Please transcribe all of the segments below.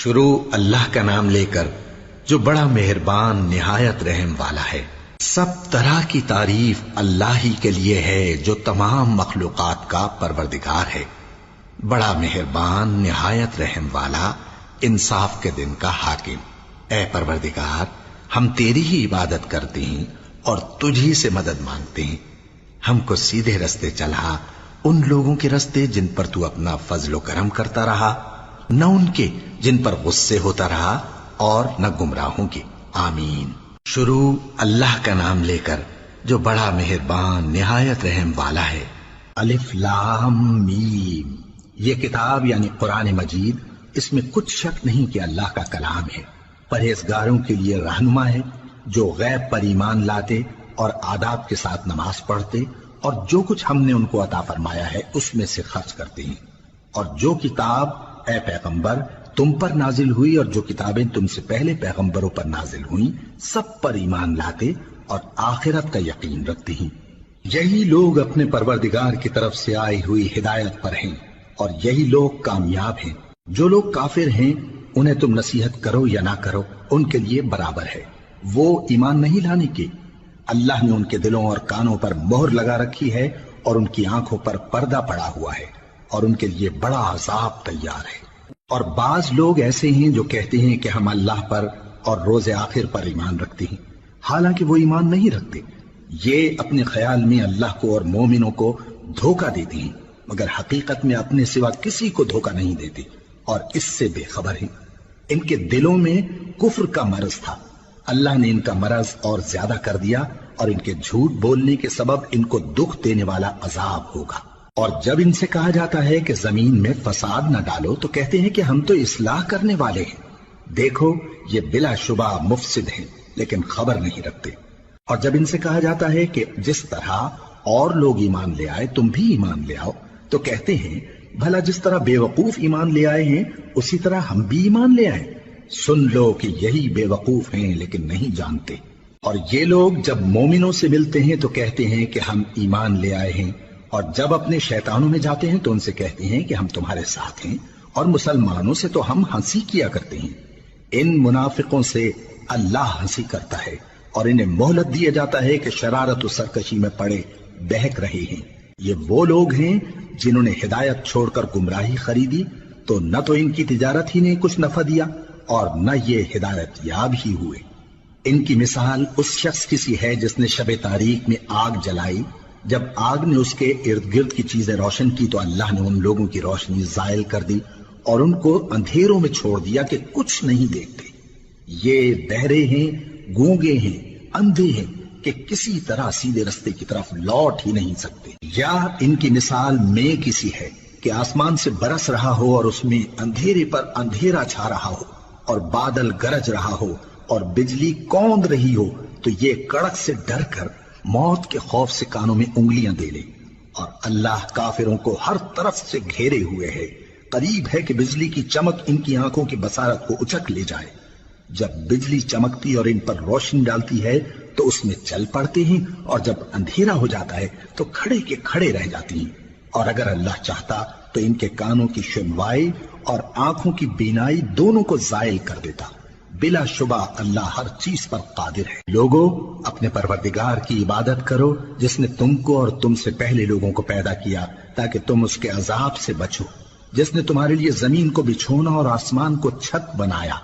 شروع اللہ کا نام لے کر جو بڑا مہربان نہایت رحم والا ہے۔ سب طرح کی تعریف اللہ ہی کے لیے ہے جو تمام مخلوقات کا پروردگار ہے، بڑا مہربان نہایت رحم والا، انصاف کے دن کا حاکم۔ اے پروردگار، ہم تیری ہی عبادت کرتے ہیں اور تجھی سے مدد مانگتے ہیں۔ ہم کو سیدھے رستے چلا، ان لوگوں کے رستے جن پر تو اپنا فضل و کرم کرتا رہا، نہ ان کے جن پر غصے ہوتا رہا، اور نہ گمراہوں کے۔ آمین۔ شروع اللہ کا نام لے کر جو بڑا مہربان نہایت رحم والا ہے۔ الف لام میم۔ یہ کتاب یعنی قرآن مجید، اس میں کچھ شک نہیں کہ اللہ کا کلام ہے، پرہیزگاروں کے لیے رہنما ہے، جو غیب پر ایمان لاتے اور آداب کے ساتھ نماز پڑھتے اور جو کچھ ہم نے ان کو عطا فرمایا ہے اس میں سے خرچ کرتے ہیں، اور جو کتاب اے پیغمبر تم پر نازل ہوئی اور جو کتابیں تم سے پہلے پیغمبروں پر نازل ہوئیں سب پر ایمان لاتے اور آخرت کا یقین رکھتے ہیں۔ یہی لوگ اپنے پروردگار کی طرف سے آئی ہوئی ہدایت پر ہیں اور یہی لوگ کامیاب ہیں۔ جو لوگ کافر ہیں انہیں تم نصیحت کرو یا نہ کرو ان کے لیے برابر ہے، وہ ایمان نہیں لانے کے۔ اللہ نے ان کے دلوں اور کانوں پر مہر لگا رکھی ہے اور ان کی آنکھوں پر پردہ پڑا ہوا ہے اور ان کے لیے بڑا عذاب تیار ہے۔ اور بعض لوگ ایسے ہیں جو کہتے ہیں کہ ہم اللہ پر اور روز آخر پر ایمان رکھتے ہیں، حالانکہ وہ ایمان نہیں رکھتے۔ یہ اپنے خیال میں اللہ کو اور مومنوں کو دھوکہ دیتے ہیں، مگر حقیقت میں اپنے سوا کسی کو دھوکہ نہیں دیتے اور اس سے بے خبر ہیں۔ ان کے دلوں میں کفر کا مرض تھا، اللہ نے ان کا مرض اور زیادہ کر دیا اور ان کے جھوٹ بولنے کے سبب ان کو دکھ دینے والا عذاب ہوگا۔ اور جب ان سے کہا جاتا ہے کہ زمین میں فساد نہ ڈالو تو کہتے ہیں کہ ہم تو اصلاح کرنے والے ہیں۔ دیکھو یہ بلا شبہ مفسد ہیں لیکن خبر نہیں رکھتے۔ اور جب ان سے کہا جاتا ہے کہ جس طرح اور لوگ ایمان لے آئے تم بھی ایمان لے آؤ تو کہتے ہیں بھلا جس طرح بے وقوف ایمان لے آئے ہیں اسی طرح ہم بھی ایمان لے آئیں۔ سن لو کہ یہی بے وقوف ہیں لیکن نہیں جانتے۔ اور یہ لوگ جب مومنوں سے ملتے ہیں تو کہتے ہیں کہ ہم ایمان لے آئے ہیں، اور جب اپنے شیطانوں میں جاتے ہیں تو ان سے کہتے ہیں کہ ہم تمہارے ساتھ ہیں، اور مسلمانوں سے تو ہم ہنسی کیا کرتے ہیں۔ ان منافقوں سے اللہ ہنسی کرتا ہے اور انہیں مہلت دیا جاتا ہے کہ شرارت و سرکشی میں پڑے بہک رہے ہیں۔ یہ وہ لوگ ہیں جنہوں نے ہدایت چھوڑ کر گمراہی خریدی، تو نہ تو ان کی تجارت ہی نے کچھ نفع دیا اور نہ یہ ہدایت یاب ہی ہوئے۔ ان کی مثال اس شخص کی سی ہے جس نے شب تاریک میں آگ جلائی، جب آگ نے اس کے ارد گرد کی چیزیں روشن کی تو اللہ نے ان لوگوں کی روشنی زائل کر دی اور ان کو اندھیروں میں چھوڑ دیا کہ کچھ نہیں دیکھتے۔ یہ بہرے ہیں، گونگے ہیں، اندھے ہیں کہ کسی طرح سیدھے رستے کی طرف لوٹ ہی نہیں سکتے۔ یا ان کی مثال میں کسی ہے کہ آسمان سے برس رہا ہو اور اس میں اندھیرے پر اندھیرا چھا رہا ہو اور بادل گرج رہا ہو اور بجلی کوند رہی ہو، تو یہ کڑک سے ڈر کر موت کے خوف سے کانوں میں انگلیاں دے لے۔ اور اللہ کافروں کو ہر طرف سے گھیرے ہوئے ہے، قریب ہے کہ بجلی کی چمک ان کی آنکھوں کی بصارت کو اچک لے جائے۔ جب بجلی چمکتی اور ان پر روشنی ڈالتی ہے تو اس میں چل پڑتے ہیں، اور جب اندھیرا ہو جاتا ہے تو کھڑے کے کھڑے رہ جاتی ہیں۔ اور اگر اللہ چاہتا تو ان کے کانوں کی سنوائی اور آنکھوں کی بینائی دونوں کو زائل کر دیتا۔ بلا شبہ اللہ ہر چیز پر قادر ہے۔ لوگو اپنے پروردگار کی عبادت کرو جس نے تم کو اور تم سے پہلے لوگوں کو پیدا کیا تاکہ تم اس کے عذاب سے بچو، جس نے تمہارے لیے زمین کو بچھونا اور آسمان کو چھت بنایا،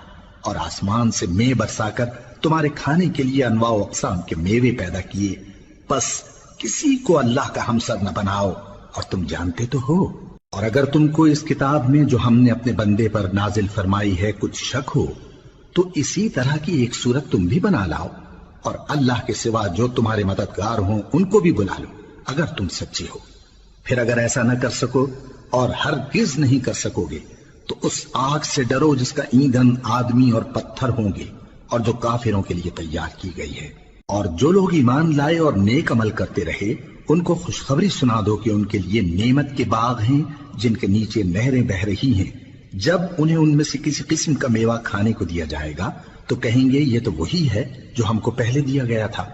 اور آسمان سے مے برسا کر تمہارے کھانے کے لیے انواع و اقسام کے میوے پیدا کیے۔ بس کسی کو اللہ کا ہمسر نہ بناؤ، اور تم جانتے تو ہو۔ اور اگر تم کو اس کتاب میں جو ہم نے اپنے بندے پر نازل فرمائی ہے کچھ شک ہو تو اسی طرح کی ایک صورت تم بھی بنا لاؤ، اور اللہ کے سوا جو تمہارے مددگار ہوں ان کو بھی بلا لو اگر تم سچے ہو۔ پھر اگر ایسا نہ کر سکو اور ہرگز نہیں کر سکو گے تو اس آگ سے ڈرو جس کا ایندھن آدمی اور پتھر ہوں گے اور جو کافروں کے لیے تیار کی گئی ہے۔ اور جو لوگ ایمان لائے اور نیک عمل کرتے رہے ان کو خوشخبری سنا دو کہ ان کے لیے نعمت کے باغ ہیں جن کے نیچے نہریں بہہ رہی ہیں۔ جب انہیں ان میں سے کسی قسم کا میوہ کھانے کو دیا جائے گا تو کہیں گے یہ تو وہی ہے جو ہم کو پہلے دیا گیا تھا،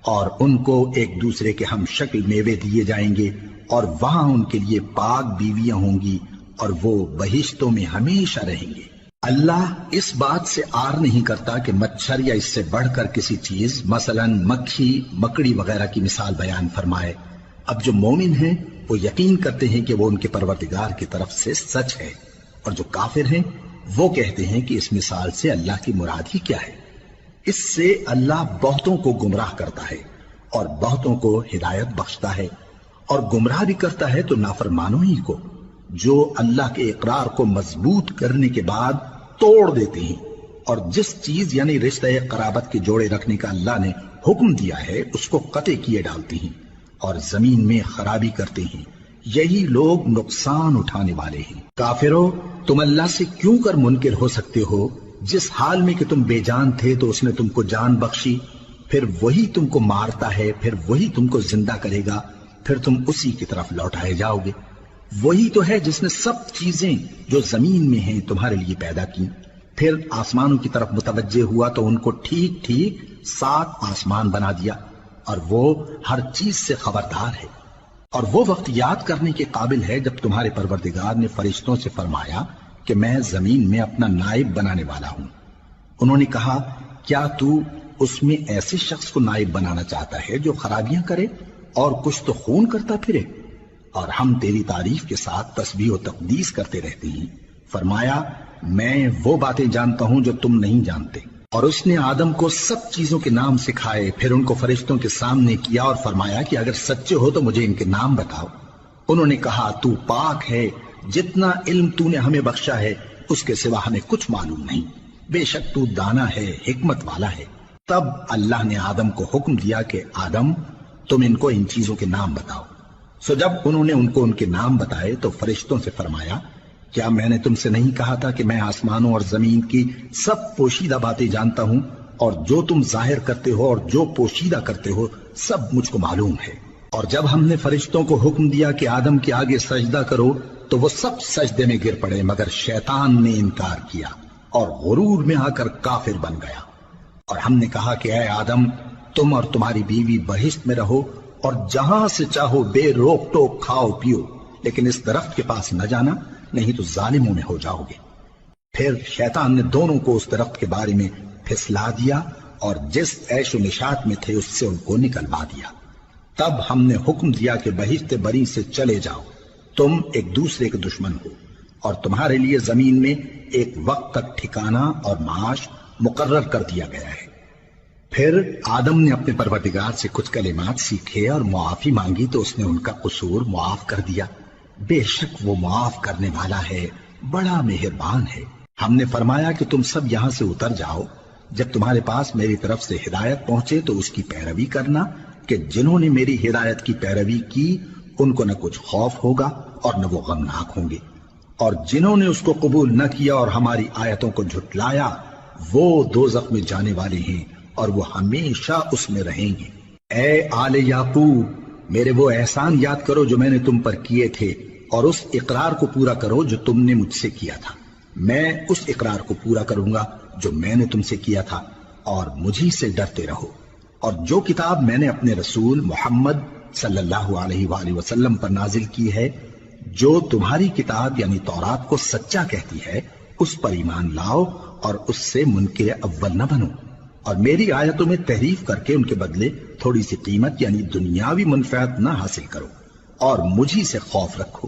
اور ان کو ایک دوسرے کے ہم شکل میوے دیے جائیں گے، اور وہاں ان کے لیے پاک بیویاں ہوں گی اور وہ بہشتوں میں ہمیشہ رہیں گے۔ اللہ اس بات سے آر نہیں کرتا کہ مچھر یا اس سے بڑھ کر کسی چیز مثلاً مکھی مکڑی وغیرہ کی مثال بیان فرمائے۔ اب جو مومن ہیں وہ یقین کرتے ہیں کہ وہ ان کے پروردگار کی طرف سے سچ ہے، اور جو کافر ہیں وہ کہتے ہیں کہ اس مثال سے اللہ کی مراد ہی کیا ہے۔ اس سے اللہ بہتوں کو گمراہ کرتا ہے اور بہتوں کو ہدایت بخشتا ہے، اور گمراہ بھی کرتا ہے تو نافرمانوں ہی کو، جو اللہ کے اقرار کو مضبوط کرنے کے بعد توڑ دیتے ہیں، اور جس چیز یعنی رشتہ قرابت کے جوڑے رکھنے کا اللہ نے حکم دیا ہے اس کو قطع کیے ڈالتے ہیں اور زمین میں خرابی کرتے ہیں۔ یہی لوگ نقصان اٹھانے والے ہیں۔ کافرو، تم اللہ سے کیوں کر منکر ہو سکتے ہو؟ جس حال میں کہ تم بے جان تھے تو اس نے تم کو جان بخشی، پھر وہی تم کو مارتا ہے، پھر وہی تم کو زندہ کرے گا، پھر تم اسی کی طرف لوٹائے جاؤ گے۔ وہی تو ہے جس نے سب چیزیں جو زمین میں ہیں تمہارے لیے پیدا کی، پھر آسمانوں کی طرف متوجہ ہوا تو ان کو ٹھیک ٹھیک 7 آسمان بنا دیا، اور وہ ہر چیز سے خبردار ہے۔ اور وہ وقت یاد کرنے کے قابل ہے جب تمہارے پروردگار نے فرشتوں سے فرمایا کہ میں زمین میں اپنا نائب بنانے والا ہوں۔ انہوں نے کہا، کیا تو اس میں ایسے شخص کو نائب بنانا چاہتا ہے جو خرابیاں کرے اور کچھ تو خون کرتا پھرے؟ اور ہم تیری تعریف کے ساتھ تسبیح و تقدیس کرتے رہتے ہیں۔ فرمایا، میں وہ باتیں جانتا ہوں جو تم نہیں جانتے۔ اور اس نے آدم کو سب چیزوں کے نام سکھائے، پھر ان کو فرشتوں کے سامنے کیا اور فرمایا کہ اگر سچے ہو تو مجھے ان کے نام بتاؤ۔ انہوں نے کہا، تو پاک ہے، جتنا علم تو نے ہمیں بخشا ہے اس کے سوا ہمیں کچھ معلوم نہیں، بے شک تو دانا ہے، حکمت والا ہے۔ تب اللہ نے آدم کو حکم دیا کہ آدم، تم ان کو ان چیزوں کے نام بتاؤ۔ سو جب انہوں نے ان کو ان کے نام بتائے تو فرشتوں سے فرمایا، کیا میں نے تم سے نہیں کہا تھا کہ میں آسمانوں اور زمین کی سب پوشیدہ باتیں جانتا ہوں، اور جو تم ظاہر کرتے ہو اور جو پوشیدہ کرتے ہو سب مجھ کو معلوم ہے۔ اور جب ہم نے فرشتوں کو حکم دیا کہ آدم کے آگے سجدہ کرو تو وہ سب سجدے میں گر پڑے مگر شیطان نے انکار کیا اور غرور میں آ کر کافر بن گیا۔ اور ہم نے کہا کہ اے آدم، تم اور تمہاری بیوی بہشت میں رہو اور جہاں سے چاہو بے روک ٹوک کھاؤ پیو، لیکن اس درخت کے پاس نہ جانا، نہیں تو ظالموں میں ہو جاؤ گے۔ پھر شیطان نے دونوں کو اس درخت کے بارے میں پھسلا دیا اور جس عیش و نشاط میں تھے اس سے ان کو نکلوا دیا۔ تب ہم نے حکم دیا کہ بہشت بری سے چلے جاؤ، تم ایک دوسرے کے دشمن ہو، اور تمہارے لیے زمین میں ایک وقت تک ٹھکانہ اور معاش مقرر کر دیا گیا ہے۔ پھر آدم نے اپنے پروردگار سے کچھ کلمات سیکھے اور معافی مانگی تو اس نے ان کا قصور معاف کر دیا۔ بے شک وہ معاف کرنے والا ہے، بڑا مہربان ہے۔ ہم نے فرمایا کہ تم سب یہاں سے اتر جاؤ، جب تمہارے پاس میری طرف سے ہدایت پہنچے تو اس کی پیروی کرنا، کہ جنہوں نے میری ہدایت کی پیروی کی ان کو نہ کچھ خوف ہوگا اور نہ وہ غمناک ہوں گے، اور جنہوں نے اس کو قبول نہ کیا اور ہماری آیتوں کو جھٹلایا وہ دوزخ میں جانے والے ہیں اور وہ ہمیشہ اس میں رہیں گے۔ اے آل یعقوب، میرے وہ احسان یاد کرو جو میں نے تم پر کیے تھے، اور اس اقرار کو پورا کرو جو تم نے مجھ سے کیا تھا۔ میں اس اقرار کو پورا کروں گا جو میں نے تم سے کیا تھا، اور مجھی سے ڈرتے رہو۔ اور جو کتاب میں نے اپنے رسول محمد صلی اللہ علیہ وآلہ وسلم پر نازل کی ہے، جو تمہاری کتاب یعنی تورات کو سچا کہتی ہے، اس پر ایمان لاؤ اور اس سے منکر اول نہ بنو، اور میری آیتوں میں تحریف کر کے ان کے بدلے تھوڑی سی قیمت یعنی دنیاوی منفعت نہ حاصل کرو، اور مجھی سے خوف رکھو،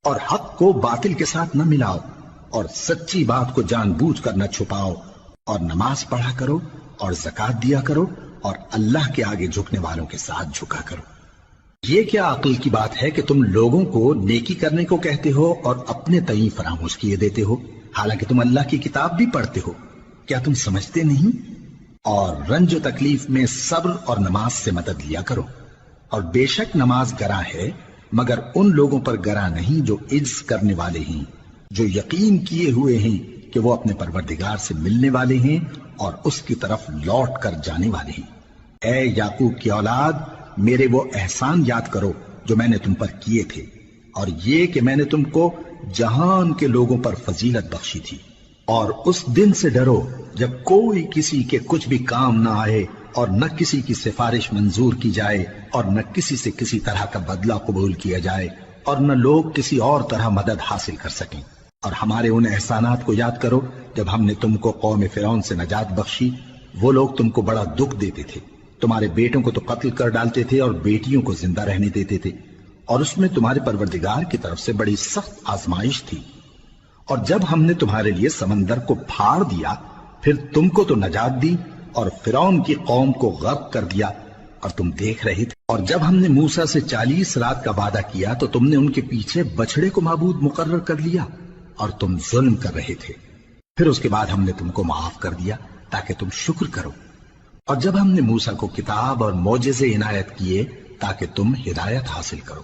اور حق کو باطل کے ساتھ نہ ملاؤ، اور سچی بات کو جان بوجھ کر نہ چھپاؤ، اور نماز پڑھا کرو اور زکوٰۃ دیا کرو، اور اللہ کے آگے جھکنے والوں کے ساتھ جھکا کرو۔ یہ کیا عقل کی بات ہے کہ تم لوگوں کو نیکی کرنے کو کہتے ہو اور اپنے تئیں فراموش کیے دیتے ہو، حالانکہ تم اللہ کی کتاب بھی پڑھتے ہو؟ کیا تم سمجھتے نہیں؟ اور رنج و تکلیف میں صبر اور نماز سے مدد لیا کرو، اور بے شک نماز گراں ہے مگر ان لوگوں پر گراں نہیں جو عجز کرنے والے ہیں، جو یقین کیے ہوئے ہیں کہ وہ اپنے پروردگار سے ملنے والے ہیں اور اس کی طرف لوٹ کر جانے والے ہیں۔ اے یعقوب کی اولاد، میرے وہ احسان یاد کرو جو میں نے تم پر کیے تھے، اور یہ کہ میں نے تم کو جہان کے لوگوں پر فضیلت بخشی تھی۔ اور اس دن سے ڈرو جب کوئی کسی کے کچھ بھی کام نہ آئے، اور نہ کسی کی سفارش منظور کی جائے، اور نہ کسی سے کسی طرح کا بدلہ قبول کیا جائے، اور نہ لوگ کسی اور طرح مدد حاصل کر سکیں۔ اور ہمارے ان احسانات کو یاد کرو جب ہم نے تم کو قوم فرعون سے نجات بخشی، وہ لوگ تم کو بڑا دکھ دیتے تھے، تمہارے بیٹوں کو تو قتل کر ڈالتے تھے اور بیٹیوں کو زندہ رہنے دیتے تھے، اور اس میں تمہارے پروردگار کی طرف سے بڑی سخت آزمائش تھی۔ اور جب ہم نے تمہارے لیے سمندر کو پھاڑ دیا، پھر تم کو تو نجات دی اور فرعون کی قوم کو غرق کر دیا، اور تم دیکھ رہے تھے۔ اور جب ہم نے موسیٰ سے 40 رات کا وعدہ کیا تو تم نے ان کے پیچھے بچڑے کو معبود مقرر کر لیا اور تم ظلم کر رہے تھے۔ پھر اس کے بعد ہم نے تم کو معاف کر دیا تاکہ تم شکر کرو۔ اور جب ہم نے موسیٰ کو کتاب اور معجزے عنایت کیے تاکہ تم ہدایت حاصل کرو۔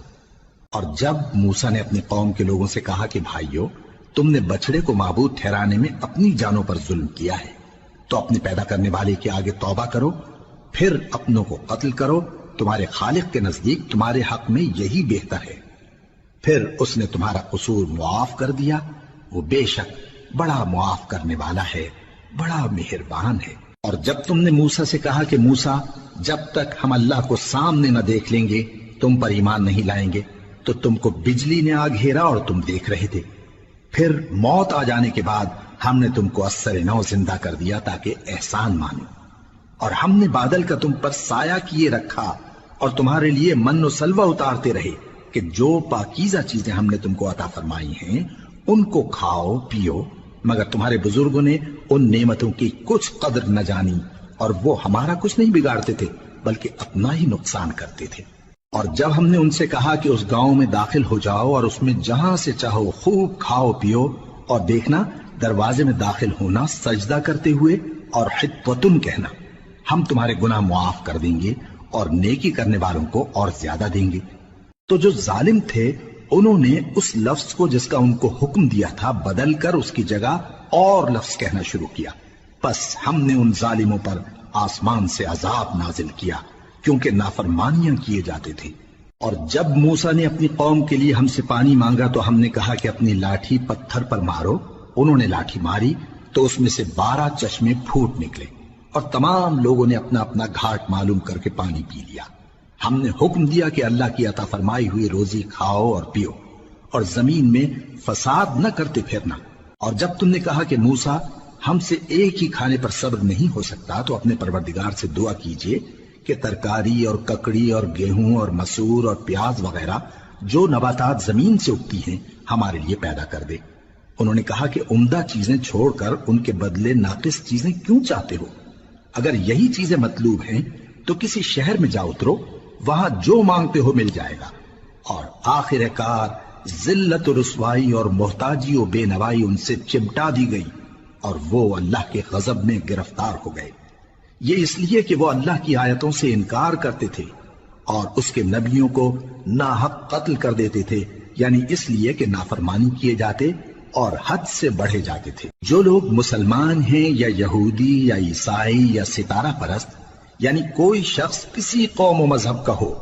اور جب موسیٰ نے اپنی قوم کے لوگوں سے کہا کہ بھائیو، تم نے بچڑے کو معبود ٹھہرانے میں اپنی جانوں پر ظلم کیا ہے، تو اپنے پیدا کرنے والے کے آگے توبہ کرو، پھر اپنوں کو قتل کرو، تمہارے خالق کے نزدیک تمہارے حق میں یہی بہتر ہے۔ پھر اس نے تمہارا قصور معاف کر دیا، وہ بے شک بڑا معاف کرنے والا ہے، بڑا مہربان ہے۔ اور جب تم نے موسیٰ سے کہا کہ موسیٰ، جب تک ہم اللہ کو سامنے نہ دیکھ لیں گے تم پر ایمان نہیں لائیں گے، تو تم کو بجلی نے آ گھیرا اور تم دیکھ رہے تھے۔ پھر موت آ جانے کے بعد ہم نے تم کو اثر نو زندہ کر دیا تاکہ احسان مانو۔ اور ہم نے بادل کا تم پر سایہ کیے رکھا اور تمہارے لیے من و سلوہ اتارتے رہے کہ جو پاکیزہ چیزیں ہم نے تم کو عطا فرمائی ہیں ان کو کھاؤ پیو، مگر تمہارے بزرگوں نے ان نعمتوں کی کچھ قدر نہ جانی، اور وہ ہمارا کچھ نہیں بگاڑتے تھے بلکہ اپنا ہی نقصان کرتے تھے۔ اور جب ہم نے ان سے کہا کہ اس گاؤں میں داخل ہو جاؤ اور اس میں جہاں سے چاہو خوب کھاؤ پیو، اور دیکھنا دروازے میں داخل ہونا سجدہ کرتے ہوئے اور حطوۃ کہنا، ہم تمہارے گناہ معاف کر دیں گے اور نیکی کرنے والوں کو اور زیادہ دیں گے۔ تو جو ظالم تھے انہوں نے اس لفظ کو جس کا ان کو حکم دیا تھا بدل کر اس کی جگہ اور لفظ کہنا شروع کیا، پس ہم نے ان ظالموں پر آسمان سے عذاب نازل کیا کیونکہ نافرمانیاں کیے جاتے تھے۔ اور جب موسیٰ نے اپنی قوم کے لیے ہم سے پانی مانگا تو ہم نے کہا کہ اپنی لاٹھی پتھر پر مارو۔ انہوں نے لاٹھی ماری تو اس میں سے 12 چشمے پھوٹ نکلے اور تمام لوگوں نے اپنا اپنا گھاٹ معلوم کر کے پانی پی لیا۔ ہم نے حکم دیا کہ اللہ کی عطا فرمائی ہوئی روزی کھاؤ اور پیو اور زمین میں فساد نہ کرتے پھرنا۔ اور جب تم نے کہا کہ موسیٰ ہم سے ایک ہی کھانے پر صبر نہیں ہو سکتا تو اپنے پروردگار سے دعا کیجئے کہ ترکاری اور ککڑی اور گیہوں اور مسور اور پیاز وغیرہ جو نباتات زمین سے اگتی ہیں ہمارے لیے پیدا کر دے۔ انہوں نے کہا کہ عمدہ چیزیں چھوڑ کر ان کے بدلے ناقص چیزیں کیوں چاہتے ہو؟ اگر یہی چیزیں مطلوب ہیں تو کسی شہر میں جا اترو، وہاں جو مانگتے ہو مل جائے گا۔ اور آخر کار ذلت و رسوائی اور محتاجی و بے نوائی ان سے چمٹا دی گئی اور وہ اللہ کے غضب میں گرفتار ہو گئے، یہ اس لیے کہ وہ اللہ کی آیتوں سے انکار کرتے تھے اور اس کے نبیوں کو ناحق قتل کر دیتے تھے، یعنی اس لیے کہ نافرمانی کیے جاتے اور حد سے بڑھے جاتے تھے۔ جو لوگ مسلمان ہیں یا یہودی یا عیسائی یا ستارہ پرست، یعنی کوئی شخص کسی قوم و مذہب کا ہو،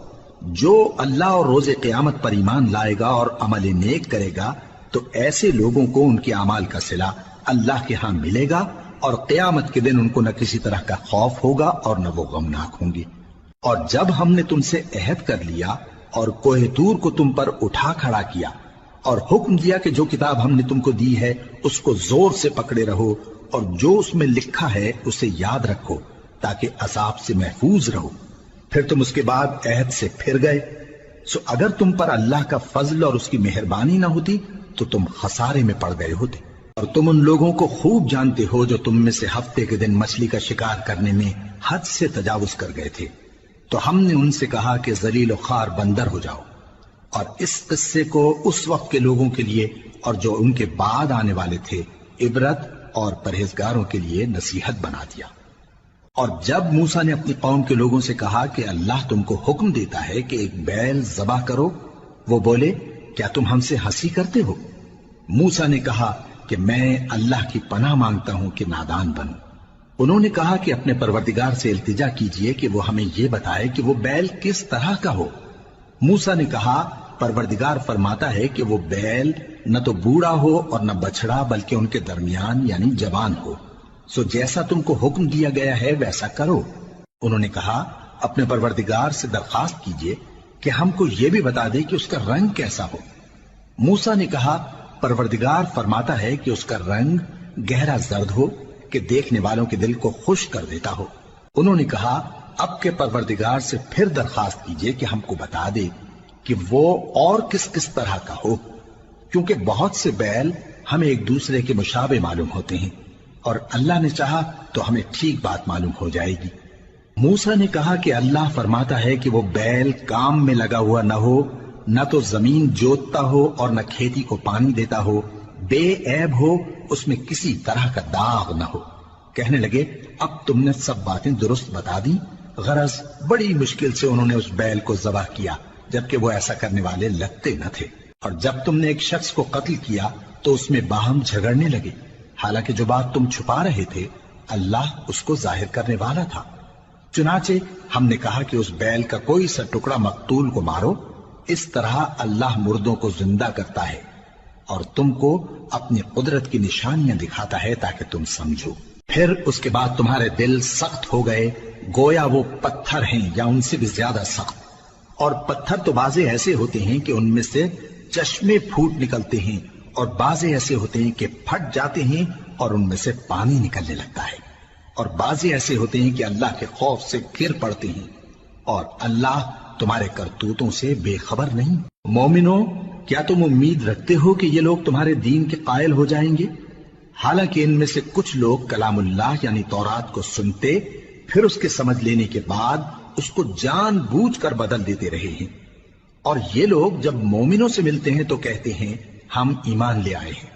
جو اللہ اور روز قیامت پر ایمان لائے گا اور عمل نیک کرے گا تو ایسے لوگوں کو ان کے اعمال کا صلہ اللہ کے ہاں ملے گا، اور قیامت کے دن ان کو نہ کسی طرح کا خوف ہوگا اور نہ وہ غمناک ہوں گے۔ اور جب ہم نے تم سے عہد کر لیا اور کوہ طور کو تم پر اٹھا کھڑا کیا اور حکم دیا کہ جو کتاب ہم نے تم کو دی ہے اس کو زور سے پکڑے رہو اور جو اس میں لکھا ہے اسے یاد رکھو تاکہ عذاب سے محفوظ رہو، پھر تم اس کے بعد عہد سے پھر گئے، سو اگر تم پر اللہ کا فضل اور اس کی مہربانی نہ ہوتی تو تم خسارے میں پڑ گئے ہوتے۔ اور تم ان لوگوں کو خوب جانتے ہو جو تم میں سے ہفتے کے دن مچھلی کا شکار کرنے میں حد سے تجاوز کر گئے تھے، تو ہم نے ان سے کہا کہ ذلیل و خوار بندر ہو جاؤ، اور اس قصے کو اس وقت کے لوگوں کے لیے اور جو ان کے بعد آنے والے تھے عبرت اور پرہیزگاروں کے لیے نصیحت بنا دیا۔ اور جب موسیٰ نے اپنی قوم کے لوگوں سے کہا کہ اللہ تم کو حکم دیتا ہے کہ ایک بیل ذبح کرو، وہ بولے کیا تم ہم سے ہنسی کرتے ہو؟ موسیٰ نے کہا کہ میں اللہ کی پناہ مانگتا ہوں کہ نادان بنوں۔ انہوں نے کہا کہ اپنے پروردگار سے التجا کیجئے کہ وہ ہمیں یہ بتائے کہ وہ بیل کس طرح کا ہو۔ موسیٰ نے کہا پروردگار فرماتا ہے کہ وہ بیل نہ تو بوڑھا ہو اور نہ بچڑا بلکہ ان کے درمیان یعنی جوان ہو، سو جیسا تم کو حکم دیا گیا ہے ویسا کرو۔ انہوں نے کہا اپنے پروردگار سے درخواست کیجئے کہ ہم کو یہ بھی بتا دے کہ اس کا رنگ کیسا ہو۔ موسیٰ نے کہا پروردگار فرماتا ہے کہ اس کا رنگ گہرا زرد ہو کہ دیکھنے والوں کے دل کو خوش کر دیتا ہو۔ انہوں نے کہا اب کے پروردگار سے پھر درخواست کیجئے کہ ہم کو بتا دے کہ وہ اور کس کس طرح کا ہو، کیونکہ بہت سے بیل ہمیں ایک دوسرے کے مشابہ معلوم ہوتے ہیں، اور اللہ نے چاہا تو ہمیں ٹھیک بات معلوم ہو جائے گی۔ موسیٰ نے کہا کہ اللہ فرماتا ہے کہ وہ بیل کام میں لگا ہوا نہ ہو، نہ تو زمین جوتتا ہو اور نہ کھیتی کو پانی دیتا ہو، بے عیب ہو، اس میں کسی طرح کا داغ نہ ہو۔ کہنے لگے اب تم نے سب باتیں درست بتا دی۔ غرض بڑی مشکل سے انہوں نے اس بیل کو ذبح کیا، جبکہ وہ ایسا کرنے والے لگتے نہ تھے۔ اور جب تم نے ایک شخص کو قتل کیا تو اس میں باہم جھگڑنے لگے، حالانکہ جو بات تم چھپا رہے تھے اللہ اس کو ظاہر کرنے والا تھا۔ چنانچہ ہم نے کہا کہ اس بیل کا کوئی سا ٹکڑا مقتول کو مارو، اس طرح اللہ مردوں کو زندہ کرتا ہے اور تم کو اپنی قدرت کی نشانیاں دکھاتا ہے تاکہ تم سمجھو۔ پھر اس کے بعد تمہارے دل سخت ہو گئے، گویا وہ پتھر ہیں یا ان سے بھی زیادہ سخت۔ اور پتھر تو بعضے ایسے ہوتے ہیں کہ ان میں سے چشمے پھوٹ نکلتے ہیں، اور بعضے ایسے ہوتے ہیں کہ پھٹ جاتے ہیں اور ان میں سے پانی نکلنے لگتا ہے، اور بعضے ایسے ہوتے ہیں کہ اللہ کے خوف سے گر پڑتے ہیں، اور اللہ تمہارے کرتوتوں سے بے خبر نہیں۔ مومنو، کیا تم امید رکھتے ہو کہ یہ لوگ تمہارے دین کے قائل ہو جائیں گے؟ حالانکہ ان میں سے کچھ لوگ کلام اللہ یعنی تورات کو سنتے، پھر اس کے سمجھ لینے کے بعد اس کو جان بوجھ کر بدل دیتے رہے ہیں، اور یہ لوگ جب مومنوں سے ملتے ہیں تو کہتے ہیں ہم ایمان لے آئے ہیں،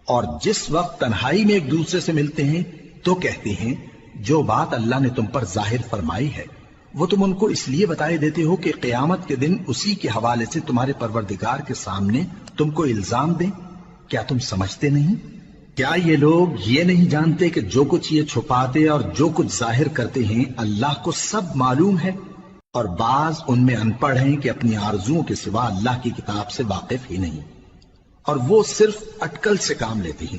اور جس وقت تنہائی میں ایک دوسرے سے ملتے ہیں تو کہتے ہیں جو بات اللہ نے تم پر ظاہر فرمائی ہے وہ تم ان کو اس لیے بتائے دیتے ہو کہ قیامت کے دن اسی کے حوالے سے تمہارے پروردگار کے سامنے تم کو الزام دیں۔ کیا تم سمجھتے نہیں؟ کیا یہ لوگ یہ نہیں جانتے کہ جو کچھ یہ چھپاتے اور جو کچھ ظاہر کرتے ہیں اللہ کو سب معلوم ہے؟ اور بعض ان میں ان پڑھ ہیں کہ اپنی آرزوؤں کے سوا اللہ کی کتاب سے واقف ہی نہیں، اور وہ صرف اٹکل سے کام لیتے ہیں۔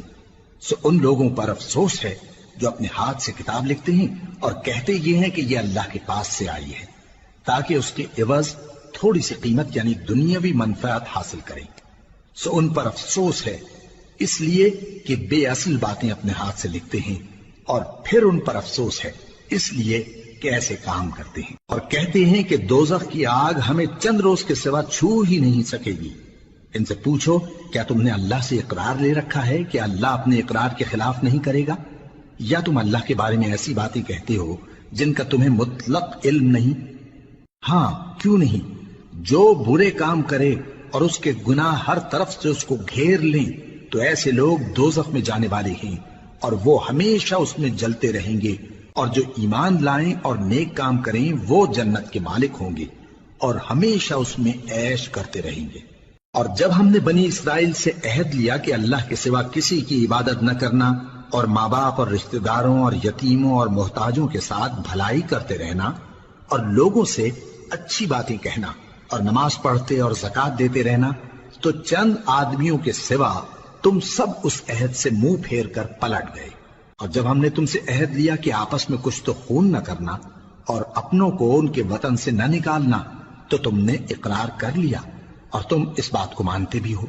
سو ان لوگوں پر افسوس ہے جو اپنے ہاتھ سے کتاب لکھتے ہیں اور کہتے یہ ہیں کہ یہ اللہ کے پاس سے آئی ہے، تاکہ اس کے عوض تھوڑی سی قیمت یعنی دنیاوی منفعت حاصل کریں۔ سو ان پر افسوس ہے اس لیے کہ بے اصل باتیں اپنے ہاتھ سے لکھتے ہیں، اور پھر ان پر افسوس ہے اس لیے کہ ایسے کام کرتے ہیں، اور کہتے ہیں کہ دوزخ کی آگ ہمیں چند روز کے سوا چھو ہی نہیں سکے گی۔ ان سے پوچھو کیا تم نے اللہ سے اقرار لے رکھا ہے کہ اللہ اپنے اقرار کے خلاف نہیں کرے گا، یا تم اللہ کے بارے میں ایسی باتیں کہتے ہو جن کا تمہیں مطلق علم نہیں؟ ہاں کیوں نہیں، جو برے کام کرے اور اس کے گناہ ہر طرف سے اس کو گھیر لیں تو ایسے لوگ دوزخ میں جانے والے ہیں، اور وہ ہمیشہ اس میں جلتے رہیں گے، اور جو ایمان لائیں اور نیک کام کریں وہ جنت کے مالک ہوں گے اور ہمیشہ اس میں عیش کرتے رہیں گے۔ اور جب ہم نے بنی اسرائیل سے عہد لیا کہ اللہ کے سوا کسی کی عبادت نہ کرنا، اور ماں باپ اور رشتہ داروں اور یتیموں اور محتاجوں کے ساتھ بھلائی کرتے رہنا، اور لوگوں سے اچھی باتیں کہنا، اور نماز پڑھتے اور زکوٰۃ دیتے رہنا، تو چند آدمیوں کے سوا تم سب اس عہد سے منہ پھیر کر پلٹ گئے۔ اور جب ہم نے تم سے عہد لیا کہ آپس میں کچھ تو خون نہ کرنا اور اپنوں کو ان کے وطن سے نہ نکالنا، تو تم نے اقرار کر لیا اور تم اس بات کو مانتے بھی ہو۔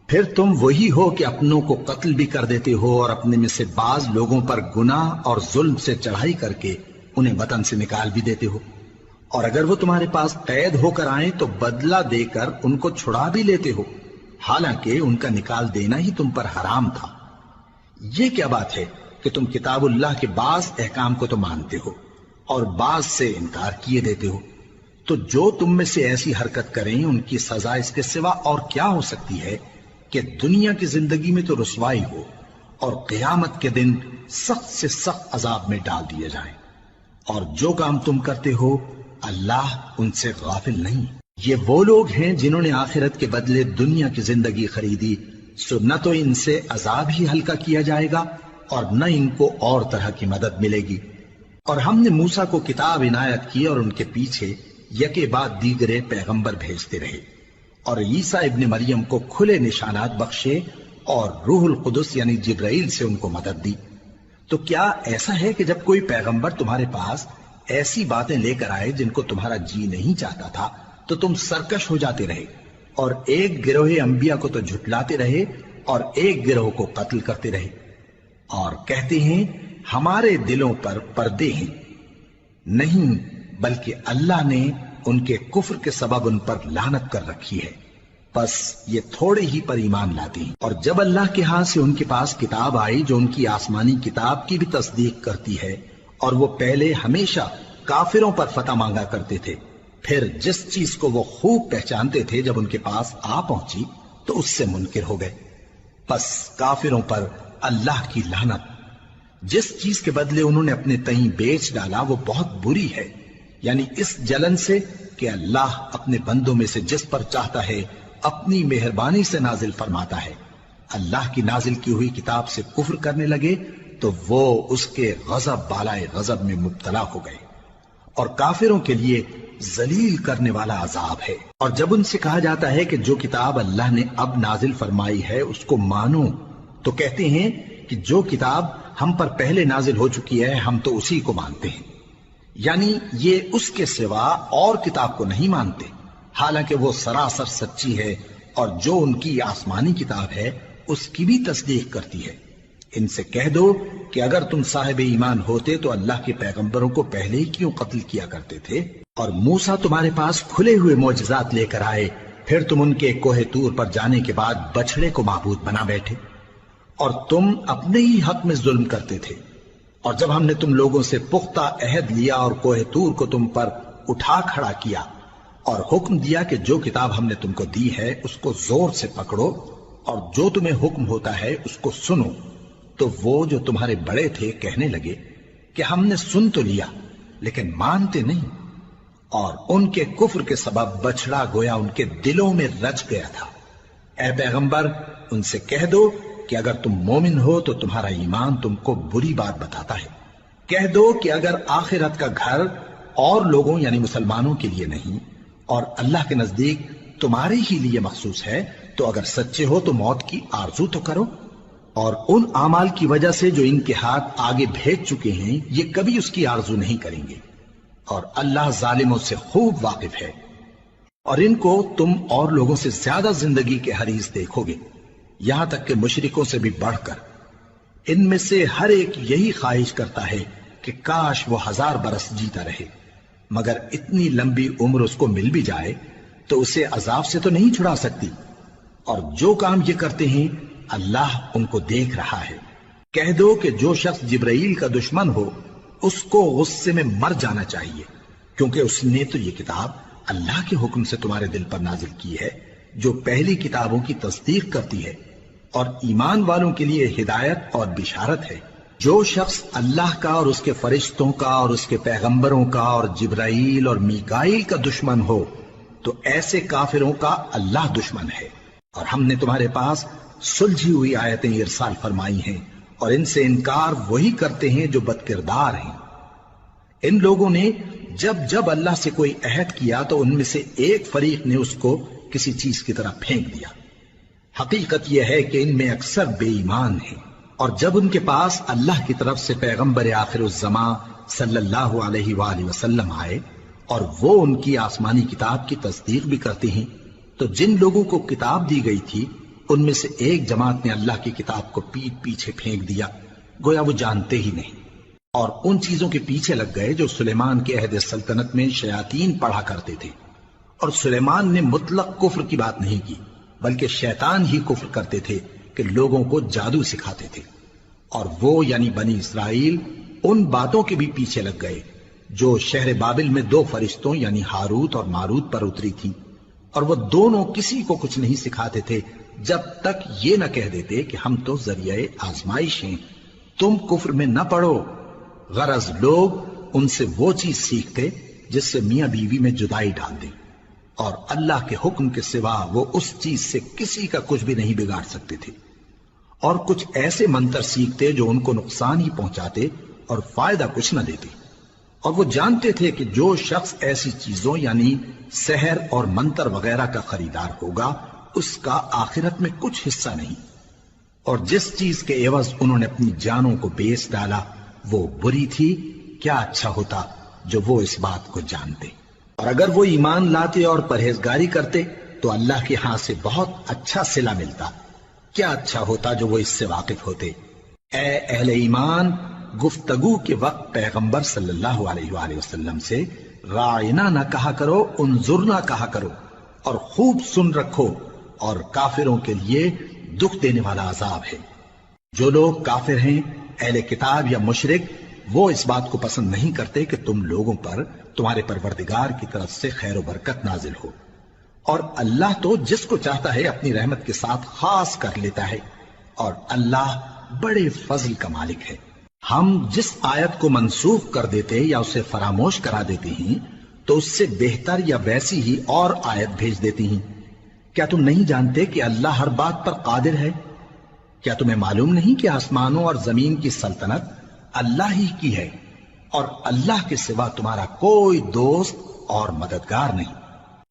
پھر تم وہی ہو کہ اپنوں کو قتل بھی کر دیتے ہو اور اپنے میں سے بعض لوگوں پر گناہ اور ظلم سے چڑھائی کر کے انہیں وطن سے نکال بھی دیتے ہو، اور اگر وہ تمہارے پاس قید ہو کر آئیں تو بدلہ دے کر ان کو چھڑا بھی لیتے ہو، حالانکہ ان کا نکال دینا ہی تم پر حرام تھا۔ یہ کیا بات ہے کہ تم کتاب اللہ کے بعض احکام کو تو مانتے ہو اور بعض سے انکار کیے دیتے ہو؟ تو جو تم میں سے ایسی حرکت کریں ان کی سزا اس کے سوا اور کیا ہو سکتی ہے کہ دنیا کی زندگی میں تو رسوائی ہو اور قیامت کے دن سخت سے سخت عذاب میں ڈال دیے جائیں۔ اور جو کام تم کرتے ہو اللہ ان سے غافل نہیں۔ یہ وہ لوگ ہیں جنہوں نے آخرت کے بدلے دنیا کی زندگی خریدی، سو نہ تو ان سے عذاب ہی ہلکا کیا جائے گا اور نہ ان کو اور طرح کی مدد ملے گی۔ اور ہم نے موسیٰ کو کتاب عنایت کی اور ان کے پیچھے یکے بعد دیگرے پیغمبر بھیجتے رہے، اور عیسیٰ ابن مریم کو کھلے نشانات بخشے اور روح القدس یعنی جبرائیل سے ان کو مدد دی۔ تو کیا ایسا ہے کہ جب کوئی پیغمبر تمہارے پاس ایسی باتیں لے کر آئے جن کو تمہارا جی نہیں چاہتا تھا تو تم سرکش ہو جاتے رہے، اور ایک گروہ انبیاء کو تو جھٹلاتے رہے اور ایک گروہ کو قتل کرتے رہے؟ اور کہتے ہیں ہمارے دلوں پر پردے ہیں، نہیں بلکہ اللہ نے ان کے کفر کے سبب ان پر لعنت کر رکھی ہے، بس یہ تھوڑے ہی پر ایمان لاتے ہیں۔ اور جب اللہ کے ہاں سے ان کے پاس کتاب آئی جو ان کی آسمانی کتاب کی بھی تصدیق کرتی ہے، اور وہ پہلے ہمیشہ کافروں پر فتح مانگا کرتے تھے، پھر جس چیز کو وہ خوب پہچانتے تھے جب ان کے پاس آ پہنچی تو اس سے منکر ہو گئے، بس کافروں پر اللہ کی لعنت۔ جس چیز کے بدلے انہوں نے اپنے تئیں بیچ ڈالا وہ بہت بری ہے، یعنی اس جلن سے کہ اللہ اپنے بندوں میں سے جس پر چاہتا ہے اپنی مہربانی سے نازل فرماتا ہے۔ اللہ کی نازل کی ہوئی کتاب سے کفر کرنے لگے تو وہ اس کے غضب بالائے غضب میں مبتلا ہو گئے، اور کافروں کے لیے ذلیل کرنے والا عذاب ہے۔ اور جب ان سے کہا جاتا ہے کہ جو کتاب اللہ نے اب نازل فرمائی ہے اس کو مانو، تو کہتے ہیں کہ جو کتاب ہم پر پہلے نازل ہو چکی ہے ہم تو اسی کو مانتے ہیں، یعنی یہ اس کے سوا اور کتاب کو نہیں مانتے، حالانکہ وہ سراسر سچی ہے، اور جو ان کی آسمانی کتاب ہے اس کی بھی تصدیق کرتی ہے۔ ان سے کہہ دو کہ اگر تم صاحب ایمان ہوتے تو اللہ کے پیغمبروں کو پہلے ہی کیوں قتل کیا کرتے تھے؟ اور موسیٰ تمہارے پاس کھلے ہوئے معجزات لے کر آئے، پھر تم ان کے کوہ طور پر جانے کے بعد بچڑے کو معبود بنا بیٹھے، اور تم اپنے ہی حق میں ظلم کرتے تھے۔ اور جب ہم نے تم لوگوں سے پختہ عہد لیا اور کوہ طور کو تم پر اٹھا کھڑا کیا اور حکم دیا کہ جو کتاب ہم نے تم کو دی ہے اس کو زور سے پکڑو اور جو تمہیں حکم ہوتا ہے اس کو سنو، تو وہ جو تمہارے بڑے تھے کہنے لگے کہ ہم نے سن تو لیا لیکن مانتے نہیں، اور ان کے کفر کے سبب بچڑا گویا ان کے دلوں میں رچ گیا تھا۔ اے پیغمبر ان سے کہہ دو کہ اگر تم مومن ہو تو تمہارا ایمان تم کو بری بات بتاتا ہے۔ کہہ دو کہ اگر آخرت کا گھر اور لوگوں یعنی مسلمانوں کے لیے نہیں اور اللہ کے نزدیک تمہارے ہی لیے مخصوص ہے تو اگر سچے ہو تو موت کی آرزو تو کرو، اور ان اعمال کی وجہ سے جو ان کے ہاتھ آگے بھیج چکے ہیں یہ کبھی اس کی آرزو نہیں کریں گے، اور اللہ ظالموں سے خوب واقف ہے۔ اور ان کو تم اور لوگوں سے زیادہ زندگی کے حریص دیکھو گے، یہاں تک کہ مشرکوں سے بھی بڑھ کر۔ ان میں سے ہر ایک یہی خواہش کرتا ہے کہ کاش وہ 1000 برس جیتا رہے، مگر اتنی لمبی عمر اس کو مل بھی جائے تو اسے عذاب سے تو نہیں چھڑا سکتی، اور جو کام یہ کرتے ہیں اللہ ان کو دیکھ رہا ہے۔ کہہ دو کہ جو شخص جبرائیل کا دشمن ہو اس کو غصے میں مر جانا چاہیے، کیونکہ اس نے تو یہ کتاب اللہ کے حکم سے تمہارے دل پر نازل کی ہے جو پہلی کتابوں کی تصدیق کرتی ہے، اور ایمان والوں کے لیے ہدایت اور بشارت ہے۔ جو شخص اللہ کا اور اس کے فرشتوں کا اور اس کے پیغمبروں کا اور جبرائیل اور میکائیل کا دشمن ہو تو ایسے کافروں کا اللہ دشمن ہے۔ اور ہم نے تمہارے پاس سلجھی ہوئی آیتیں ارسال فرمائی ہیں، اور ان سے انکار وہی کرتے ہیں جو بد کردار ہیں۔ ان لوگوں نے جب جب اللہ سے کوئی عہد کیا تو ان میں سے ایک فریق نے اس کو کسی چیز کی طرح پھینک دیا۔ حقیقت یہ ہے کہ ان میں اکثر بے ایمان ہیں، اور جب ان کے پاس اللہ کی طرف سے پیغمبر آخر الزماں صلی اللہ علیہ وآلہ وسلم آئے اور وہ ان کی آسمانی کتاب کی تصدیق بھی کرتے ہیں، تو جن لوگوں کو کتاب دی گئی تھی ان میں سے ایک جماعت نے اللہ کی کتاب کو پیٹ پیچھے پھینک دیا، گویا وہ جانتے ہی نہیں، اور ان چیزوں کے پیچھے لگ گئے جو سلیمان کے عہد سلطنت میں شیاطین پڑھا کرتے تھے۔ اور سلیمان نے مطلق کفر کی بات نہیں کی، بلکہ شیطان ہی کفر کرتے تھے کہ لوگوں کو جادو سکھاتے تھے، اور وہ یعنی بنی اسرائیل ان باتوں کے بھی پیچھے لگ گئے جو شہر بابل میں 2 فرشتوں یعنی ہاروت اور ماروت پر اتری تھی، اور وہ دونوں کسی کو کچھ نہیں سکھاتے تھے جب تک یہ نہ کہہ دیتے کہ ہم تو ذریعہ آزمائش ہیں، تم کفر میں نہ پڑو۔ غرض لوگ ان سے وہ چیز سیکھتے جس سے میاں بیوی میں جدائی ڈال دیں، اور اللہ کے حکم کے سوا وہ اس چیز سے کسی کا کچھ بھی نہیں بگاڑ سکتے تھے، اور کچھ ایسے منتر سیکھتے جو ان کو نقصان ہی پہنچاتے اور فائدہ کچھ نہ دیتے، اور وہ جانتے تھے کہ جو شخص ایسی چیزوں یعنی سحر اور منتر وغیرہ کا خریدار ہوگا اس کا آخرت میں کچھ حصہ نہیں، اور جس چیز کے عوض انہوں نے اپنی جانوں کو بیچ ڈالا وہ بری تھی۔ کیا اچھا ہوتا جو وہ اس بات کو جانتے، اور اگر وہ ایمان لاتے اور پرہیزگاری کرتے تو اللہ کے ہاں سے بہت اچھا صلہ ملتا۔ کیا اچھا ہوتا جو وہ اس سے واقف ہوتے۔ اے اہل ایمان، گفتگو کے وقت پیغمبر صلی اللہ علیہ وآلہ وسلم سے رائنا نہ کہا کرو، انظرنا کہا کرو، اور خوب سن رکھو، اور کافروں کے لیے دکھ دینے والا عذاب ہے۔ جو لوگ کافر ہیں، اہل کتاب یا مشرک، وہ اس بات کو پسند نہیں کرتے کہ تم لوگوں پر تمہارے پروردگار کی طرف سے خیر و برکت نازل ہو، اور اللہ تو جس کو چاہتا ہے اپنی رحمت کے ساتھ خاص کر لیتا ہے، اور اللہ بڑے فضل کا مالک ہے۔ ہم جس آیت کو منسوخ کر دیتے یا اسے فراموش کرا دیتے ہیں تو اس سے بہتر یا ویسی ہی اور آیت بھیج دیتی ہیں۔ کیا تم نہیں جانتے کہ اللہ ہر بات پر قادر ہے؟ کیا تمہیں معلوم نہیں کہ آسمانوں اور زمین کی سلطنت اللہ ہی کی ہے، اور اللہ کے سوا تمہارا کوئی دوست اور مددگار نہیں؟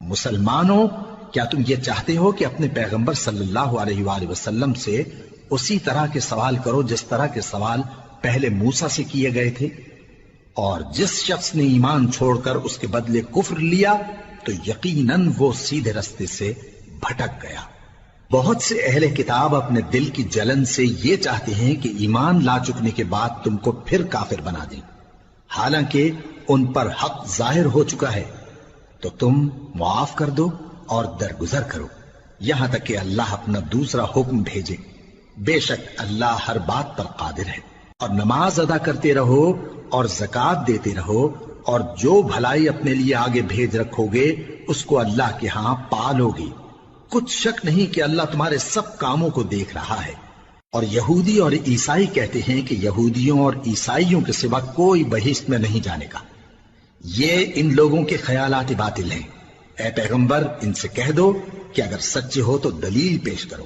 مسلمانوں، کیا تم یہ چاہتے ہو کہ اپنے پیغمبر صلی اللہ علیہ وآلہ وسلم سے اسی طرح کے سوال کرو جس طرح کے سوال پہلے موسیٰ سے کیے گئے تھے؟ اور جس شخص نے ایمان چھوڑ کر اس کے بدلے کفر لیا تو یقیناً وہ سیدھے رستے سے بھٹک گیا۔ بہت سے اہل کتاب اپنے دل کی جلن سے یہ چاہتے ہیں کہ ایمان لا چکنے کے بعد تم کو پھر کافر بنا دیں، حالانکہ ان پر حق ظاہر ہو چکا ہے۔ تو تم معاف کر دو اور درگزر کرو یہاں تک کہ اللہ اپنا دوسرا حکم بھیجے۔ بے شک اللہ ہر بات پر قادر ہے۔ اور نماز ادا کرتے رہو اور زکوٰۃ دیتے رہو، اور جو بھلائی اپنے لیے آگے بھیج رکھو گے اس کو اللہ کے ہاں پالو گے۔ کچھ شک نہیں کہ اللہ تمہارے سب کاموں کو دیکھ رہا ہے۔ اور یہودی اور عیسائی کہتے ہیں کہ یہودیوں اور عیسائیوں کے سوا کوئی بہشت میں نہیں جانے کا۔ یہ ان لوگوں کے خیالات باطل ہیں۔ اے پیغمبر، ان سے کہہ دو کہ اگر سچے ہو تو دلیل پیش کرو۔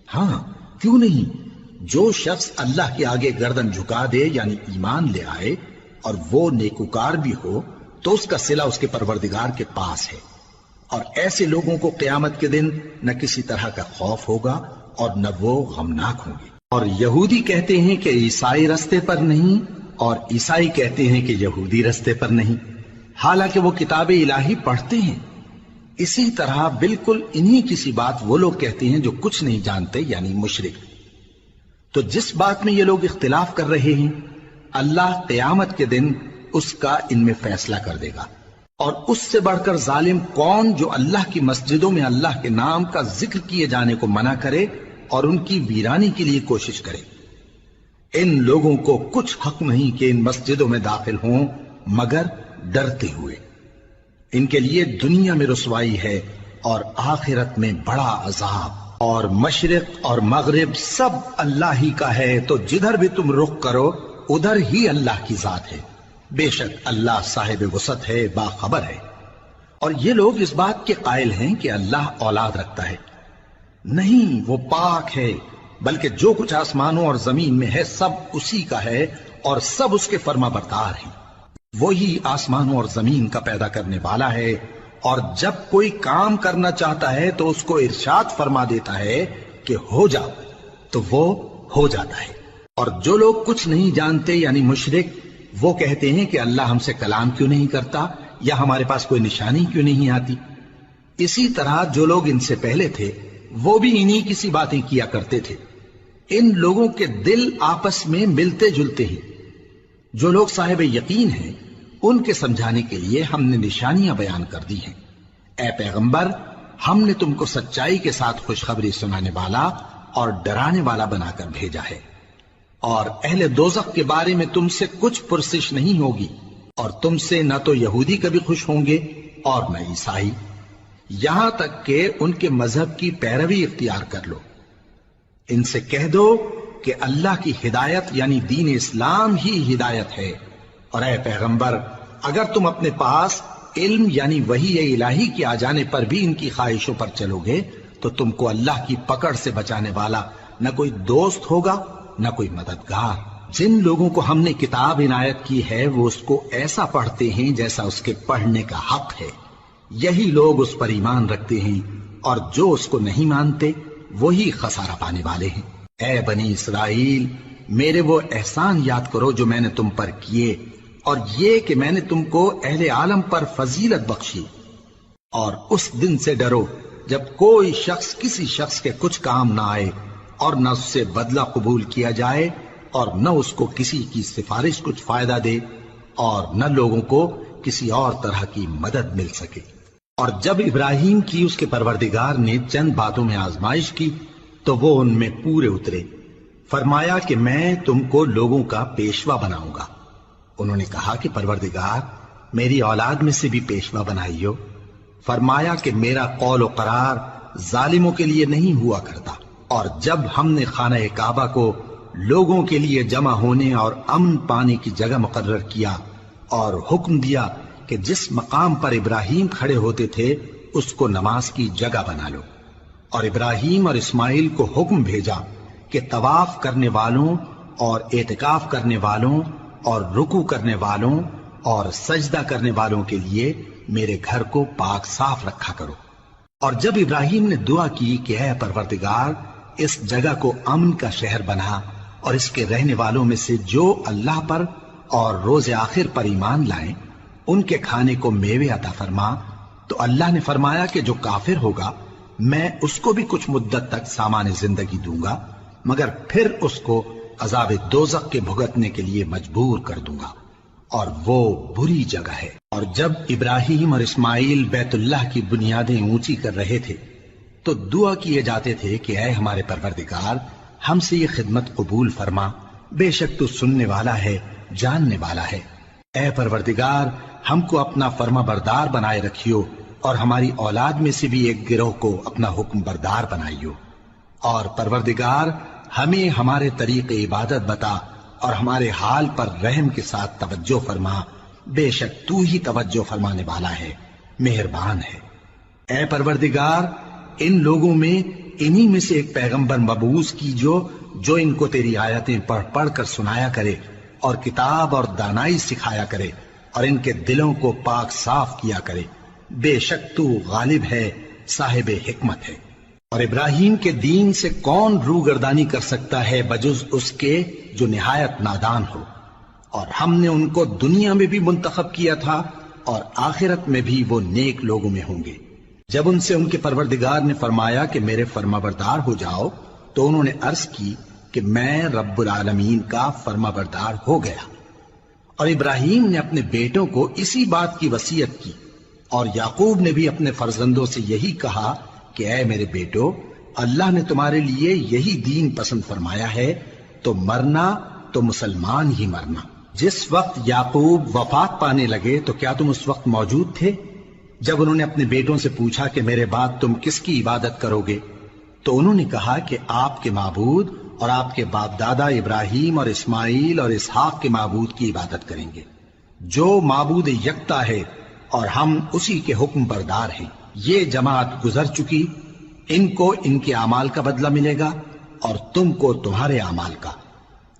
ہاں، کیوں نہیں؟ جو شخص اللہ کے آگے گردن جھکا دے یعنی ایمان لے آئے اور وہ نیکوکار بھی ہو تو اس کا صلہ اس کے پروردگار کے پاس ہے، اور ایسے لوگوں کو قیامت کے دن نہ کسی طرح کا خوف ہوگا اور نہ وہ غمناک ہوں گے۔ اور یہودی کہتے ہیں کہ عیسائی رستے پر نہیں، اور عیسائی کہتے ہیں کہ یہودی رستے پر نہیں، حالانکہ وہ کتاب الہی پڑھتے ہیں۔ اسی طرح بالکل انہی کسی بات وہ لوگ کہتے ہیں جو کچھ نہیں جانتے یعنی مشرک۔ تو جس بات میں یہ لوگ اختلاف کر رہے ہیں اللہ قیامت کے دن اس کا ان میں فیصلہ کر دے گا۔ اور اس سے بڑھ کر ظالم کون جو اللہ کی مسجدوں میں اللہ کے نام کا ذکر کیے جانے کو منع کرے اور ان کی ویرانی کے لیے کوشش کرے۔ ان لوگوں کو کچھ حق نہیں کہ ان مسجدوں میں داخل ہوں مگر ڈرتے ہوئے۔ ان کے لیے دنیا میں رسوائی ہے اور آخرت میں بڑا عذاب۔ اور مشرق اور مغرب سب اللہ ہی کا ہے، تو جدھر بھی تم رخ کرو ادھر ہی اللہ کی ذات ہے۔ بے شک اللہ صاحب وسعت ہے، باخبر ہے۔ اور یہ لوگ اس بات کے قائل ہیں کہ اللہ اولاد رکھتا ہے۔ نہیں، وہ پاک ہے، بلکہ جو کچھ آسمانوں اور زمین میں ہے سب اسی کا ہے، اور سب اس کے فرما بردار ہیں۔ وہی آسمانوں اور زمین کا پیدا کرنے والا ہے، اور جب کوئی کام کرنا چاہتا ہے تو اس کو ارشاد فرما دیتا ہے کہ ہو جا، تو وہ ہو جاتا ہے۔ اور جو لوگ کچھ نہیں جانتے یعنی مشرک، وہ کہتے ہیں کہ اللہ ہم سے کلام کیوں نہیں کرتا، یا ہمارے پاس کوئی نشانی کیوں نہیں آتی۔ اسی طرح جو لوگ ان سے پہلے تھے وہ بھی انہی کسی باتیں کیا کرتے تھے۔ ان لوگوں کے دل آپس میں ملتے جلتے ہیں۔ جو لوگ صاحب یقین ہیں ان کے سمجھانے کے لیے ہم نے نشانیاں بیان کر دی ہیں۔ اے پیغمبر، ہم نے تم کو سچائی کے ساتھ خوشخبری سنانے والا اور ڈرانے والا بنا کر بھیجا ہے، اور اہل دوزخ کے بارے میں تم سے کچھ پرسش نہیں ہوگی، اور تم سے نہ تو یہودی کبھی خوش ہوں گے اور نہ عیسائی، یہاں تک کہ ان کے مذہب کی پیروی اختیار کر لو۔ ان سے کہہ دو کہ اللہ کی ہدایت یعنی دین اسلام ہی ہدایت ہے، اور اے پیغمبر اگر تم اپنے پاس علم یعنی وحی الہی کے آ جانے پر بھی ان کی خواہشوں پر چلو گے تو تم کو اللہ کی پکڑ سے بچانے والا نہ کوئی دوست ہوگا نہ کوئی مددگار۔ جن لوگوں کو ہم نے کتاب عنایت کی ہے وہ اس کو ایسا پڑھتے ہیں جیسا اس کے پڑھنے کا حق ہے، یہی لوگ اس پر ایمان رکھتے ہیں، اور جو اس کو نہیں مانتے وہی خسارہ پانے والے ہیں۔ اے بنی اسرائیل، میرے وہ احسان یاد کرو جو میں نے تم پر کیے، اور یہ کہ میں نے تم کو اہل عالم پر فضیلت بخشی۔ اور اس دن سے ڈرو جب کوئی شخص کسی شخص کے کچھ کام نہ آئے اور نہ اس سے بدلہ قبول کیا جائے، اور نہ اس کو کسی کی سفارش کچھ فائدہ دے اور نہ لوگوں کو کسی اور طرح کی مدد مل سکے۔ اور جب ابراہیم کی اس کے پروردگار نے چند باتوں میں آزمائش کی تو وہ ان میں پورے اترے۔ فرمایا کہ میں تم کو لوگوں کا پیشوا بناؤں گا۔ انہوں نے کہا کہ پروردگار میری اولاد میں سے بھی پیشوا بنائیو۔ فرمایا کہ میرا قول و قرار ظالموں کے لیے نہیں ہوا کرتا۔ اور جب ہم نے خانہ کعبہ کو لوگوں کے لیے جمع ہونے اور امن پانے کی جگہ مقرر کیا اور حکم دیا کہ جس مقام پر ابراہیم کھڑے ہوتے تھے اس کو نماز کی جگہ بنا لو، اور ابراہیم اور اسماعیل کو حکم بھیجا کہ طواف کرنے والوں اور اعتکاف کرنے والوں اور رکوع کرنے والوں اور سجدہ کرنے والوں کے لیے میرے گھر کو پاک صاف رکھا کرو۔ اور جب ابراہیم نے دعا کی کہ اے پروردگار اس جگہ کو امن کا شہر بنا اور اس کے رہنے والوں میں سے جو اللہ پر اور روز آخر پر ایمان لائیں ان کے کھانے کو میوے عطا فرما، تو اللہ نے فرمایا کہ جو کافر ہوگا میں اس کو بھی کچھ مدت تک سامان زندگی دوں گا، مگر پھر اس کو عذاب دوزخ کے بھگتنے کے لیے مجبور کر دوں گا، اور وہ بری جگہ ہے۔ اور جب ابراہیم اور اسماعیل بیت اللہ کی بنیادیں اونچی کر رہے تھے تو دعا کیے جاتے تھے کہ اے ہمارے پروردگار ہم سے یہ خدمت قبول فرما، بے شک تو سننے والا ہے، جاننے والا ہے۔ اے پروردگار ہم کو اپنا فرما بردار بنائے رکھیو، اور ہماری اولاد میں سے بھی ایک گروہ کو اپنا حکم بردار بنائیو، اور پروردگار ہمیں ہمارے طریق عبادت بتا اور ہمارے حال پر رحم کے ساتھ توجہ فرما، بے شک تو ہی توجہ فرمانے والا ہے، مہربان ہے۔ اے پروردگار ان لوگوں میں انہی میں سے ایک پیغمبر مبعوث کیجو جو ان کو تیری آیتیں پڑھ پڑھ کر سنایا کرے اور کتاب اور دانائی سکھایا کرے اور ان کے دلوں کو پاک صاف کیا کرے، بے شک تو غالب ہے، صاحب حکمت ہے۔ اور ابراہیم کے دین سے کون روگردانی کر سکتا ہے بجز اس کے جو نہایت نادان ہو، اور ہم نے ان کو دنیا میں بھی منتخب کیا تھا اور آخرت میں بھی وہ نیک لوگوں میں ہوں گے۔ جب ان سے ان کے پروردگار نے فرمایا کہ میرے فرما بردار ہو جاؤ تو انہوں نے عرض کی کہ میں رب العالمین کا فرما بردار ہو گیا۔ اور ابراہیم نے اپنے بیٹوں کو اسی بات کی وصیت کی، اور یعقوب نے بھی اپنے فرزندوں سے یہی کہا کہ اے میرے بیٹو اللہ نے تمہارے لیے یہی دین پسند فرمایا ہے، تو مرنا تو مسلمان ہی مرنا۔ جس وقت یعقوب وفات پانے لگے تو کیا تم اس وقت موجود تھے جب انہوں نے اپنے بیٹوں سے پوچھا کہ میرے بعد تم کس کی عبادت کرو گے؟ تو انہوں نے کہا کہ آپ کے معبود اور آپ کے باپ دادا ابراہیم اور اسماعیل اور اسحاق کے معبود کی عبادت کریں گے، جو معبود یکتا ہے اور ہم اسی کے حکم بردار ہیں۔ یہ جماعت گزر چکی، ان کو ان کے اعمال کا بدلہ ملے گا اور تم کو تمہارے اعمال کا،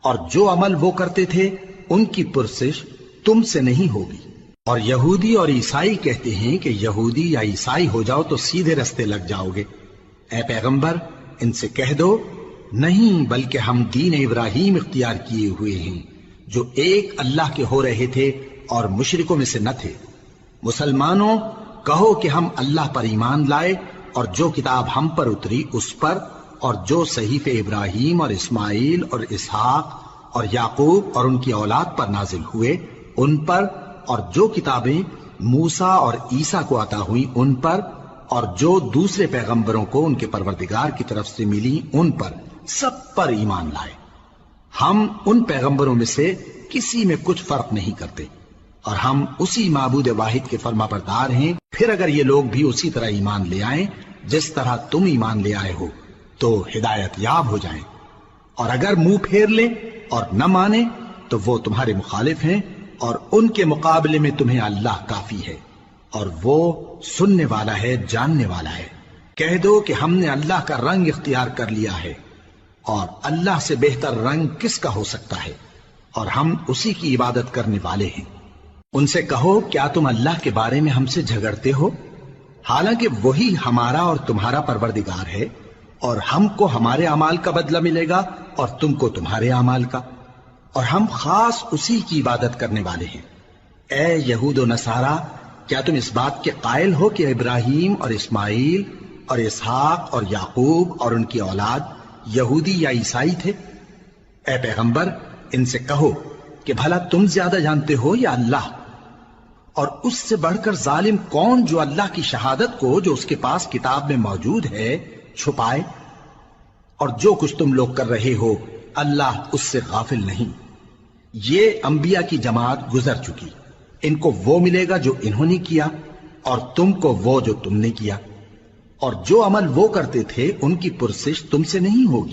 اور جو عمل وہ کرتے تھے ان کی پرسش تم سے نہیں ہوگی۔ اور یہودی اور عیسائی کہتے ہیں کہ یہودی یا عیسائی ہو جاؤ تو سیدھے رستے لگ جاؤ گے۔ اے پیغمبر ان سے کہہ دو نہیں، بلکہ ہم دین ابراہیم اختیار کیے ہوئے ہیں جو ایک اللہ کے ہو رہے تھے اور مشرکوں میں سے نہ تھے۔ مسلمانوں کہو کہ ہم اللہ پر ایمان لائے اور جو کتاب ہم پر اتری اس پر، اور جو صحیفے ابراہیم اور اسماعیل اور اسحاق اور یعقوب اور ان کی اولاد پر نازل ہوئے ان پر، اور جو کتابیں موسیٰ اور عیسیٰ کو عطا ہوئیں ان پر، اور جو دوسرے پیغمبروں کو ان کے پروردگار کی طرف سے ملی ان پر، سب پر ایمان لائے۔ ہم ان پیغمبروں میں سے کسی میں کچھ فرق نہیں کرتے، اور ہم اسی معبود واحد کے فرما بردار ہیں۔ پھر اگر یہ لوگ بھی اسی طرح ایمان لے آئیں جس طرح تم ایمان لے آئے ہو تو ہدایت یاب ہو جائیں، اور اگر منہ پھیر لیں اور نہ مانیں تو وہ تمہارے مخالف ہیں، اور ان کے مقابلے میں تمہیں اللہ کافی ہے، اور وہ سننے والا ہے، جاننے والا ہے۔ کہہ دو کہ ہم نے اللہ کا رنگ اختیار کر لیا ہے، اور اللہ سے بہتر رنگ کس کا ہو سکتا ہے، اور ہم اسی کی عبادت کرنے والے ہیں۔ ان سے کہو کیا تم اللہ کے بارے میں ہم سے جھگڑتے ہو، حالانکہ وہی ہمارا اور تمہارا پروردگار ہے، اور ہم کو ہمارے اعمال کا بدلہ ملے گا اور تم کو تمہارے اعمال کا، اور ہم خاص اسی کی عبادت کرنے والے ہیں۔ اے یہود و نصارا کیا تم اس بات کے قائل ہو کہ ابراہیم اور اسماعیل اور اسحاق اور یعقوب اور ان کی اولاد یہودی یا عیسائی تھے؟ اے پیغمبر ان سے کہو کہ بھلا تم زیادہ جانتے ہو یا اللہ؟ اور اس سے بڑھ کر ظالم کون جو اللہ کی شہادت کو جو اس کے پاس کتاب میں موجود ہے چھپائے؟ اور جو کچھ تم لوگ کر رہے ہو اللہ اس سے غافل نہیں۔ یہ انبیاء کی جماعت گزر چکی، ان کو وہ ملے گا جو انہوں نے کیا اور تم کو وہ جو تم نے کیا، اور جو عمل وہ کرتے تھے ان کی پرسش تم سے نہیں ہوگی۔